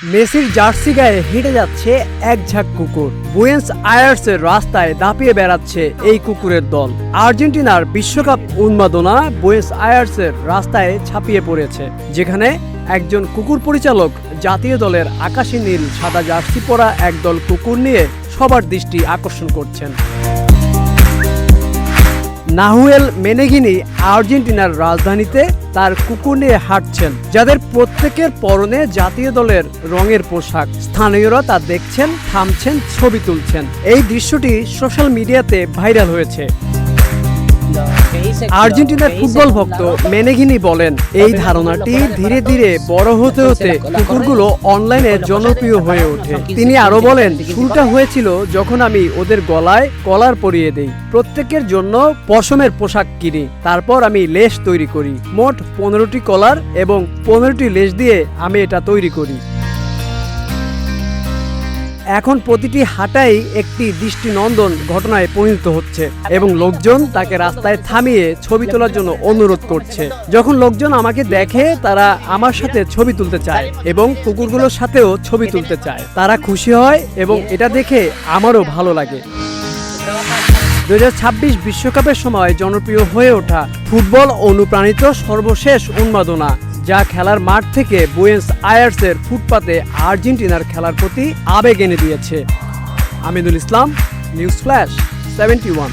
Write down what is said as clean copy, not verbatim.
মেসির জার্সি গায়ে হেঁটে যাচ্ছে এক ঝাঁক কুকুর। বুয়েন্স আয়ার্সের রাস্তায় দাপিয়ে বেড়াচ্ছে এই কুকুরের দল। আর্জেন্টিনার বিশ্বকাপ উন্মাদনা বুয়েন্স আয়ার্সের রাস্তায় ছাপিয়ে পড়েছে, যেখানে একজন কুকুর পরিচালক জাতীয় দলের আকাশি নীল সাদা জার্সি পরা একদল কুকুর নিয়ে সবার দৃষ্টি আকর্ষণ করছেন। নাহুয়েল মেনেগিনি আর্জেন্টিনার রাজধানীতে তার কুকুর নিয়ে হাঁটছেন, যাদের প্রত্যেকের পরনে জাতীয় দলের রঙের পোশাক। স্থানীয়রা তা দেখছেন, থামছেন, ছবি তুলছেন। এই দৃশ্যটি সোশ্যাল মিডিয়াতে ভাইরাল হয়েছে। আর্জেন্টিনার ফুটবল ভক্ত মেনেগিনি বলেন, এই ধারণাটি ধীরে ধীরে বড় হতে হতে কুকুরগুলো অনলাইনে জনপ্রিয় হয়ে ওঠে। তিনি আরো বলেন, শুরুটা হয়েছিল যখন আমি ওদের গলায় কলার পরিয়ে দেই, প্রত্যেকের জন্য পশমের পোশাক কিনি, তারপর আমি লেশ তৈরি করি। মোট 15টি কলার এবং 15টি লেশ দিয়ে আমি এটা তৈরি করি। এখন প্রতিটি হাঁটাই একটি দৃষ্টিনন্দন ঘটনায় পরিণত হচ্ছে এবং লোকজন তাকে রাস্তায় থামিয়ে ছবি তোলার জন্য অনুরোধ করছে। যখন লোকজন আমাকে দেখে, তারা আমার সাথে ছবি তুলতে চায় এবং কুকুরগুলোর সাথেও ছবি তুলতে চায়। তারা খুশি হয় এবং এটা দেখে আমারও ভালো লাগে। 2026 বিশ্বকাপের সময় জনপ্রিয় হয়ে ওঠা ফুটবল অনুপ্রাণিত সর্বশেষ উন্মাদনা, যা খেলার মাঠ থেকে বুয়েন্স আয়ার্সের ফুটপাতে আর্জেন্টিনার খেলার প্রতি আবেগ এনে দিয়েছে। Aminul Islam, news flash 71।